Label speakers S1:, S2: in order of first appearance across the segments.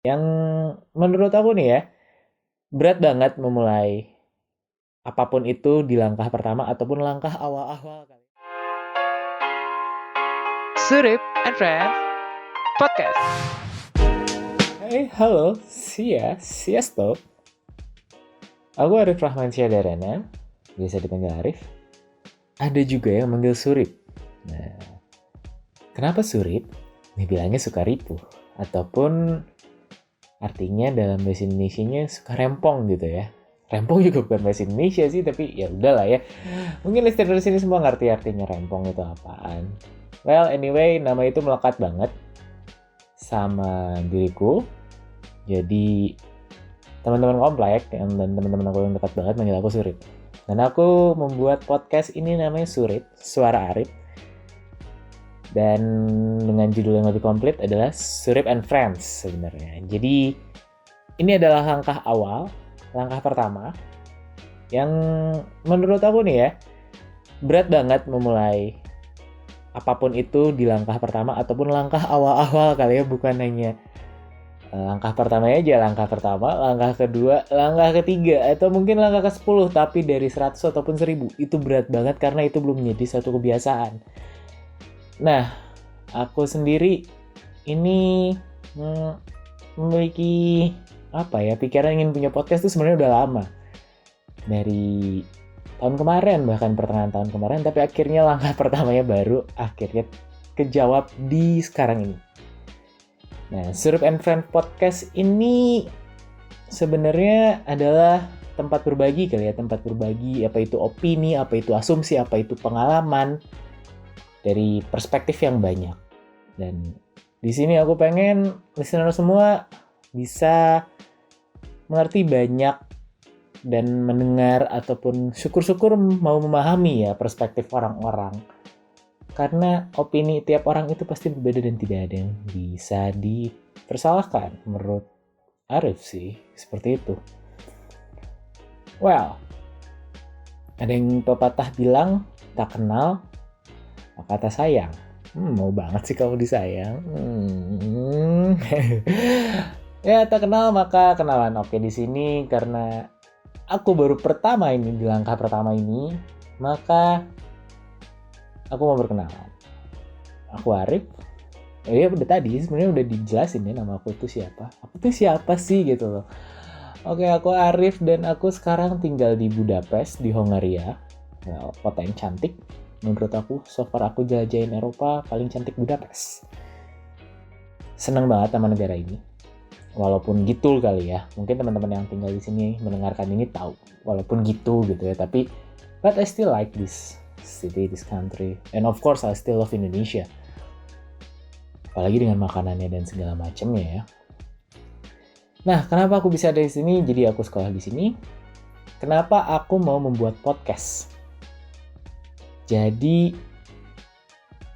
S1: Yang menurut aku nih ya, berat banget memulai apapun itu di langkah pertama ataupun langkah awal-awal kali.
S2: Surip and Friends Podcast.
S1: Hai, halo, Siesto. Aku Arif Rahman Syadarana, biasa dipanggil Arif. Ada juga yang manggil Surip. Nah, kenapa Surip? Bilangnya suka ripuh. Ataupun artinya dalam bahasa Indonesianya suka rempong gitu ya. Rempong juga bukan bahasa Indonesia sih, tapi ya udahlah ya. Mungkin listener di sini semua ngerti artinya rempong itu apaan. Well, anyway, nama itu melekat banget sama diriku. Jadi teman-teman komplek dan teman-teman aku yang dekat banget manggil aku Surip. Dan aku membuat podcast ini namanya Surip, Suara Arif. Dan dengan judul yang lebih komplit adalah Surip and Friends sebenarnya. Jadi ini adalah langkah awal, langkah pertama yang menurut aku nih ya, berat banget memulai apapun itu di langkah pertama ataupun langkah awal-awal kali ya, bukan hanya langkah pertama aja, langkah pertama, langkah kedua, langkah ketiga, atau mungkin langkah ke-10, tapi dari 100 ataupun 1000, itu berat banget karena itu belum menjadi satu kebiasaan. Nah, aku sendiri ini memiliki pikiran ingin punya podcast itu sebenarnya udah lama. Dari tahun kemarin, bahkan pertengahan tahun kemarin, tapi akhirnya langkah pertamanya baru akhirnya kejawab di sekarang ini. Nah, Surip and Friend Podcast ini sebenarnya adalah tempat berbagi kali ya, tempat berbagi apa itu opini, apa itu asumsi, apa itu pengalaman dari perspektif yang banyak. Dan di sini aku pengen listener semua bisa mengerti banyak dan mendengar ataupun syukur-syukur mau memahami ya perspektif orang-orang. Karena opini tiap orang itu pasti berbeda dan tidak ada yang bisa dipersalahkan. Menurut Arif sih, seperti itu. Well, ada yang pepatah bilang, tak kenal, maka tak sayang. Mau banget sih kamu disayang. Ya, tak kenal maka kenalan. Oke, di sini karena aku baru pertama ini, di langkah pertama ini, maka aku mau berkenalan. Aku Arif. Ya udah tadi sebenarnya udah dijelasin ya nama aku itu siapa. Aku tuh siapa sih gitu loh. Oke, aku Arif dan aku sekarang tinggal di Budapest di Hongaria. Well, kota yang cantik. Menurut aku, so far aku jelajahin Eropa paling cantik Budapest. Seneng banget sama negara ini. Walaupun gitu kali ya. Mungkin teman-teman yang tinggal di sini mendengarkan ini tahu. Walaupun gitu ya. Tapi, but I still like this city, this country. And of course, I still love Indonesia. Apalagi dengan makanannya dan segala macamnya ya. Nah, kenapa aku bisa ada di sini? Jadi aku sekolah di sini. Kenapa aku mau membuat podcast? Jadi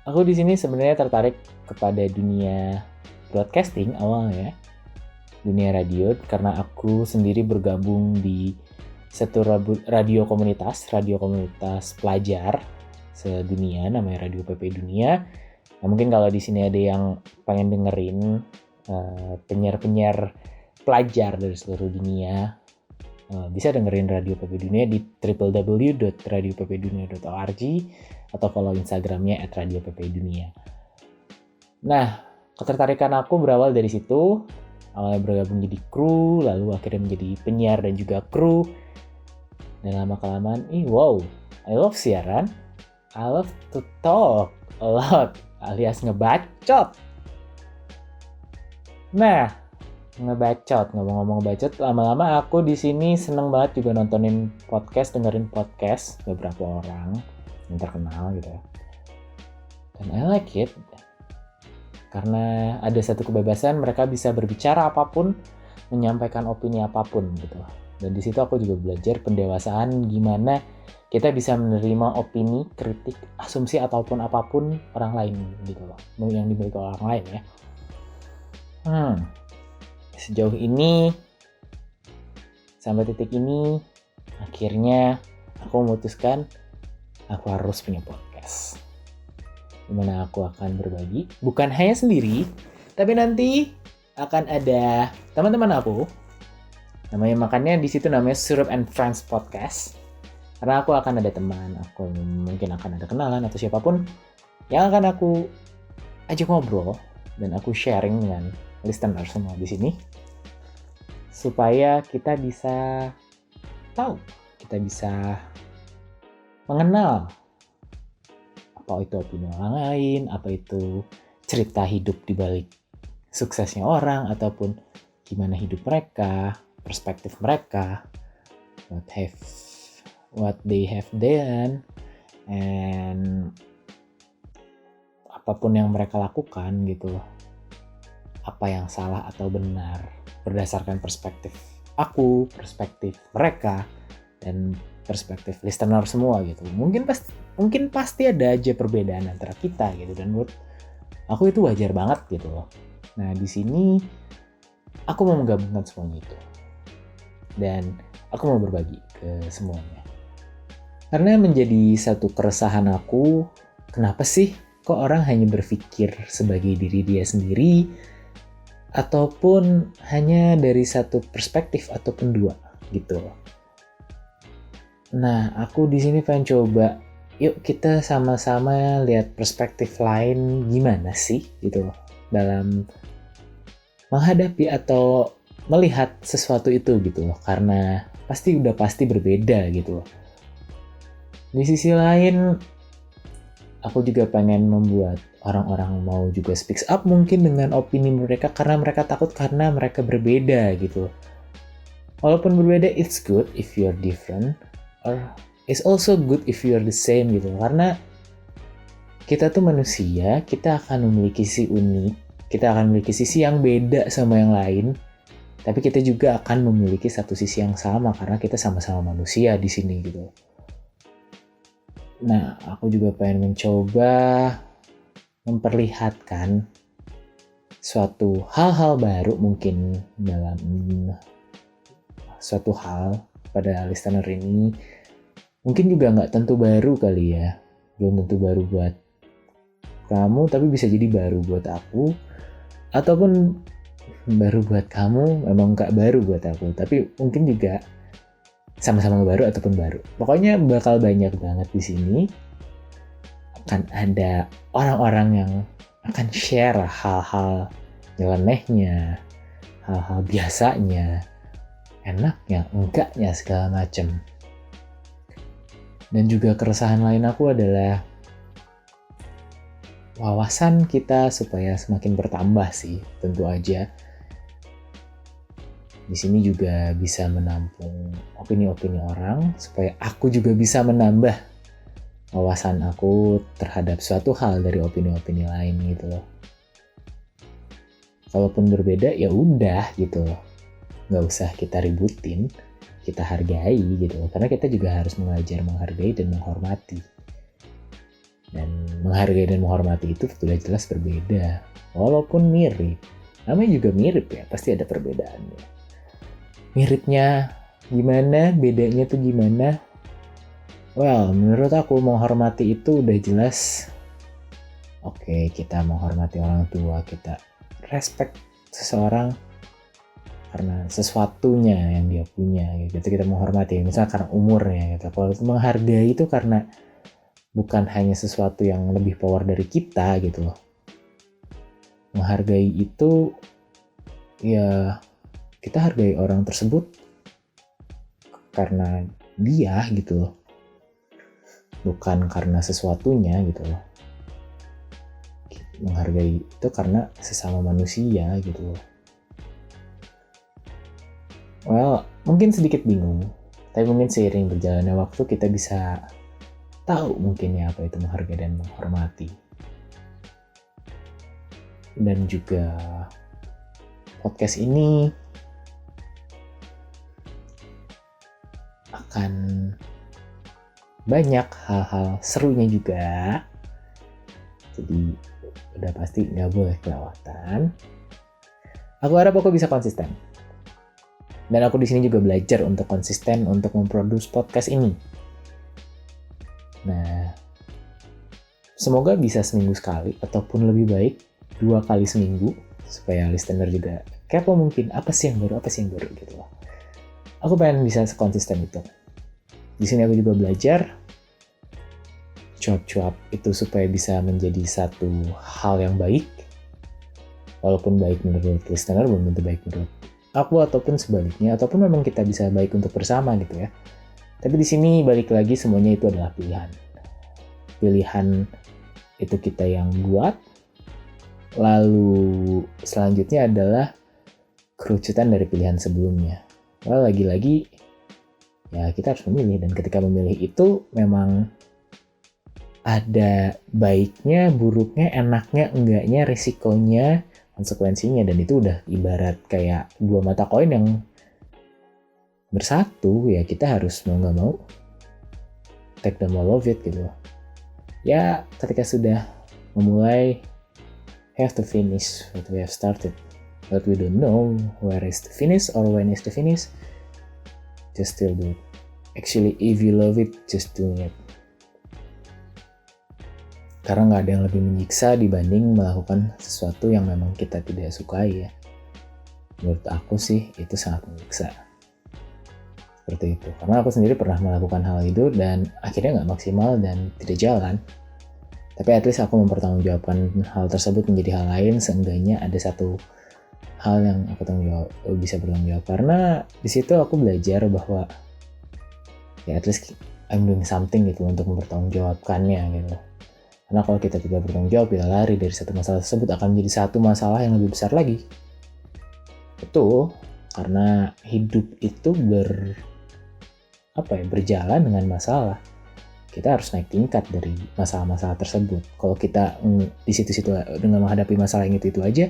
S1: aku di sini sebenarnya tertarik kepada dunia broadcasting awalnya, dunia radio, karena aku sendiri bergabung di satu radio komunitas pelajar sedunia, namanya Radio PP Dunia. Nah, mungkin kalau di sini ada yang pengen dengerin penyiar-penyiar pelajar dari seluruh dunia, bisa dengerin Radio PP Dunia di www.radioppdunia.org atau follow Instagramnya @radioppdunia. Nah, ketertarikan aku berawal dari situ. Awalnya bergabung jadi kru, lalu akhirnya menjadi penyiar dan juga kru. Dan lama-kelamaan, wow, I love siaran. I love to talk a lot, alias ngebacot. Nah, ngomong-ngomong ngebacot, lama-lama aku di sini seneng banget juga nontonin podcast, dengerin podcast beberapa orang yang terkenal gitu ya. Dan I like it. Karena ada satu kebebasan, mereka bisa berbicara apapun, menyampaikan opini apapun gitu. Dan di situ aku juga belajar pendewasaan gimana kita bisa menerima opini, kritik, asumsi ataupun apapun orang lain gitu loh. Yang dimiliki orang lain ya. Sejauh ini, sampai titik ini, akhirnya aku memutuskan aku harus punya podcast. Dimana aku akan berbagi, bukan hanya sendiri, tapi nanti akan ada teman-teman aku. Makannya di situ namanya Syrup and Friends Podcast. Karena aku akan ada teman, aku mungkin akan ada kenalan atau siapapun yang akan aku ajak ngobrol dan aku sharing dengan listener semua di sini supaya kita bisa tahu, kita bisa mengenal apa itu opini orang lain, apa itu cerita hidup di balik suksesnya orang ataupun gimana hidup mereka, perspektif mereka, what they have done, and apapun yang mereka lakukan gitu loh. Apa yang salah atau benar berdasarkan perspektif aku, perspektif mereka, dan perspektif listener semua gitu. Mungkin pasti ada aja perbedaan antara kita gitu, dan buat aku itu wajar banget gitu loh. Nah, di sini aku mau menggabungkan semuanya itu. Dan aku mau berbagi ke semuanya. Karena menjadi satu keresahan aku, kenapa sih kok orang hanya berpikir sebagai diri dia sendiri ataupun hanya dari satu perspektif ataupun dua gitu. Nah, aku di sini pengen coba, yuk kita sama-sama lihat perspektif lain gimana sih gitu dalam menghadapi atau melihat sesuatu itu gitu loh. Karena pasti berbeda gitu loh. Di sisi lain, aku juga pengen membuat orang-orang mau juga speak up mungkin dengan opini mereka karena mereka takut karena mereka berbeda gitu. Walaupun berbeda, it's good if you're different, or it's also good if you're the same gitu. Karena kita tuh manusia, kita akan memiliki sisi unik, kita akan memiliki sisi yang beda sama yang lain, tapi kita juga akan memiliki satu sisi yang sama karena kita sama-sama manusia di sini gitu. Nah, aku juga pengen mencoba memperlihatkan suatu hal-hal baru mungkin dalam suatu hal pada listener ini. Mungkin juga nggak tentu baru kali ya. Belum tentu baru buat kamu, tapi bisa jadi baru buat aku. Ataupun baru buat kamu, memang nggak baru buat aku. Tapi mungkin juga sama-sama baru ataupun baru. Pokoknya bakal banyak banget di sini. Akan ada orang-orang yang akan share hal-hal nyelenehnya, hal-hal biasanya, enaknya, enggaknya, segala macem. Dan juga keresahan lain aku adalah wawasan kita supaya semakin bertambah sih, tentu aja. Di sini juga bisa menampung opini-opini orang supaya aku juga bisa menambah wawasan aku terhadap suatu hal dari opini-opini lain gitu loh. Kalaupun berbeda ya udah gitu loh. Nggak usah kita ributin, kita hargai gitu loh. Karena kita juga harus menghargai dan menghormati. Dan menghargai dan menghormati itu sudah jelas berbeda. Walaupun mirip. Namanya juga mirip ya, pasti ada perbedaannya. Miripnya gimana, bedanya tuh gimana? Well, menurut aku menghormati itu udah jelas. Oke, kita menghormati orang tua, kita respect seseorang karena sesuatunya yang dia punya gitu. Kita menghormati, misalnya karena umurnya gitu. Kalau menghargai itu karena bukan hanya sesuatu yang lebih power dari kita gitu loh. Menghargai itu ya kita hargai orang tersebut karena dia gitu loh. Bukan karena sesuatunya gitu loh. Menghargai itu karena sesama manusia gitu loh. Well, mungkin sedikit bingung. Tapi mungkin seiring berjalannya waktu kita bisa tahu mungkin ya apa itu menghargai dan menghormati. Dan juga podcast ini akan banyak hal-hal serunya juga. Jadi udah pasti nggak boleh kelewatan. Aku harap aku bisa konsisten. Dan aku di sini juga belajar untuk konsisten untuk memproduksi podcast ini. Nah, semoga bisa seminggu sekali ataupun lebih baik 2 kali seminggu. supaya listener juga kepo mungkin apa sih yang baru gitu loh. Aku pengen bisa sekonsisten itu. Di sini aku juga belajar cuap-cuap itu supaya bisa menjadi satu hal yang baik. Walaupun baik menurut listener belum tentu baik menurut aku ataupun sebaliknya, ataupun memang kita bisa baik untuk bersama gitu ya. Tapi di sini balik lagi semuanya itu adalah pilihan. Pilihan itu kita yang buat. Lalu selanjutnya adalah kerucutan dari pilihan sebelumnya. Well, lagi-lagi ya kita harus memilih, dan ketika memilih itu memang ada baiknya, buruknya, enaknya, enggaknya, risikonya, konsekuensinya, dan itu udah ibarat kayak dua mata koin yang bersatu. Ya kita harus mau nggak mau take them all of it gitu. Ya ketika sudah memulai, have to finish what we have started, but we don't know where is the finish or when is the finish. Just still do it. Actually, if you love it, just do it. Karena nggak ada yang lebih menyiksa dibanding melakukan sesuatu yang memang kita tidak sukai ya. Menurut aku sih itu sangat menyiksa. Seperti itu. Karena aku sendiri pernah melakukan hal itu dan akhirnya nggak maksimal dan tidak jalan. Tapi at least aku mempertanggungjawabkan hal tersebut menjadi hal lain. Seenggaknya ada satu hal yang aku bisa bertanggung jawab. Karena di situ aku belajar bahwa ya at least I'm doing something gitu untuk mempertanggungjawabkannya gitu. Karena kalau kita tidak bertanggung jawab, kita lari dari satu masalah tersebut akan menjadi satu masalah yang lebih besar lagi. Betul, karena hidup itu berjalan dengan masalah. Kita harus naik tingkat dari masalah-masalah tersebut. Kalau kita di situ-situ dengan menghadapi masalah yang itu aja,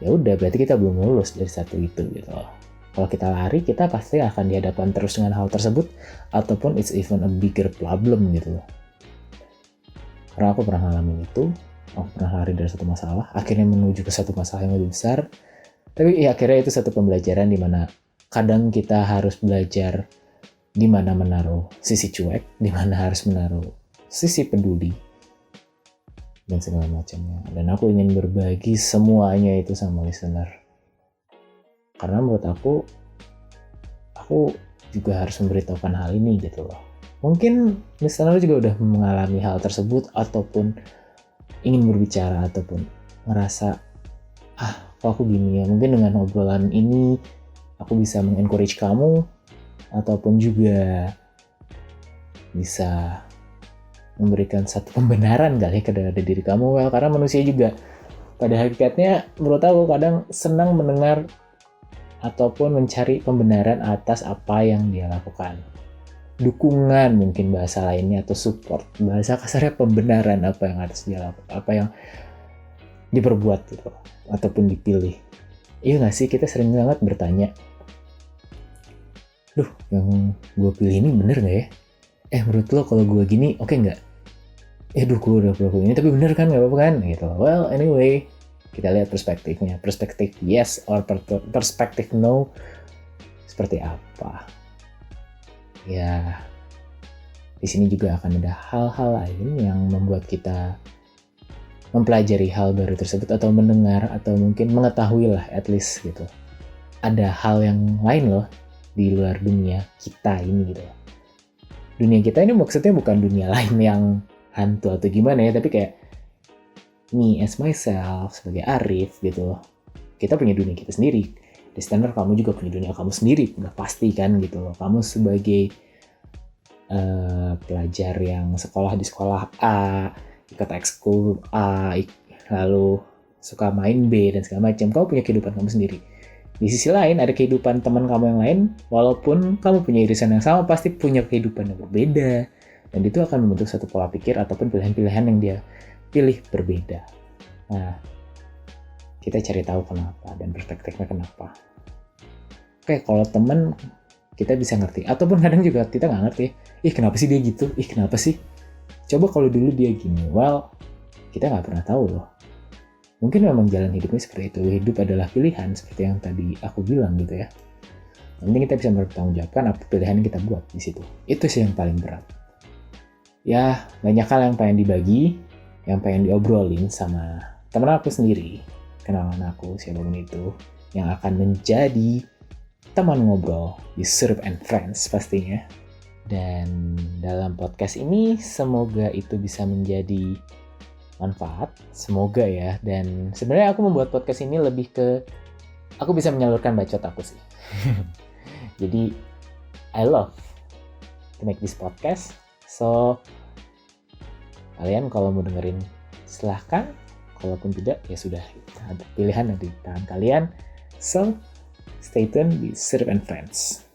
S1: ya udah berarti kita belum lulus dari satu itu gitu loh. Kalau kita lari, kita pasti akan dihadapkan terus dengan hal tersebut, ataupun it's even a bigger problem gitu loh. Karena aku pernah ngalamin itu, aku pernah lari dari satu masalah, akhirnya menuju ke satu masalah yang lebih besar. Tapi ya akhirnya itu satu pembelajaran di mana kadang kita harus belajar di mana menaruh sisi cuek, di mana harus menaruh sisi peduli, dan segala macamnya. Dan aku ingin berbagi semuanya itu sama listener. Karena menurut aku juga harus memberitahukan hal ini gitu loh. Mungkin listener juga udah mengalami hal tersebut, ataupun ingin berbicara, ataupun ngerasa, kok aku gini ya. Mungkin dengan obrolan ini aku bisa mengencourage kamu, ataupun juga bisa memberikan satu pembenaran kali ke diri kamu. Well, karena manusia juga pada hakikatnya menurut aku kadang senang mendengar ataupun mencari pembenaran atas apa yang dia lakukan. Dukungan mungkin bahasa lainnya, atau support. Bahasa kasarnya pembenaran apa yang harus dia lakukan, apa yang diperbuat gitu, ataupun dipilih. Iya nggak sih, kita sering banget bertanya, yang gue pilih ini bener nggak ya? Menurut lo kalau gue gini oke nggak? Gue udah pilih ini tapi bener kan, nggak apa-apa kan? Gitu. Well, anyway, kita lihat perspektifnya. Perspektif yes or perspektif no seperti apa? Ya, di sini juga akan ada hal-hal lain yang membuat kita mempelajari hal baru tersebut, atau mendengar, atau mungkin mengetahui lah at least gitu. Ada hal yang lain loh di luar dunia kita ini gitu. Dunia kita ini maksudnya bukan dunia lain yang hantu atau gimana ya, tapi kayak me as myself sebagai Arif gitu. Kita punya dunia kita sendiri. Listener, kamu juga punya dunia kamu sendiri, udah pasti kan gitu loh. Kamu sebagai pelajar yang sekolah di sekolah A, ikut ekskul A, lalu suka main B dan segala macam, kamu punya kehidupan kamu sendiri. Di sisi lain ada kehidupan teman kamu yang lain, walaupun kamu punya irisan yang sama, pasti punya kehidupan yang berbeda, dan itu akan membentuk satu pola pikir ataupun pilihan-pilihan yang dia pilih berbeda. Nah, kita cari tahu kenapa dan perspektifnya kenapa. Oke, kalau teman kita bisa ngerti, ataupun kadang juga kita nggak ngerti, kenapa sih dia gitu, kenapa sih, coba kalau dulu dia gini. Well, kita nggak pernah tahu loh. Mungkin memang jalan hidupnya seperti itu. Hidup adalah pilihan, seperti yang tadi aku bilang gitu ya. Nanti kita bisa mempertanggungjawabkan apa pilihan yang kita buat di situ. Itu sih yang paling berat. Ya, banyak hal yang pengen dibagi, yang pengen diobrolin sama teman aku sendiri. kenalan aku, siapapun itu, yang akan menjadi teman ngobrol di Syrup and Friends pastinya. Dan dalam podcast ini semoga itu bisa menjadi manfaat, semoga ya. Dan sebenarnya aku membuat podcast ini lebih ke aku bisa menyalurkan bacot aku sih. Jadi I love to make this podcast. So kalian kalau mau dengerin silahkan, kalaupun tidak ya sudah, ada pilihan nanti di tangan kalian. So stay tune di Syrup and Friends.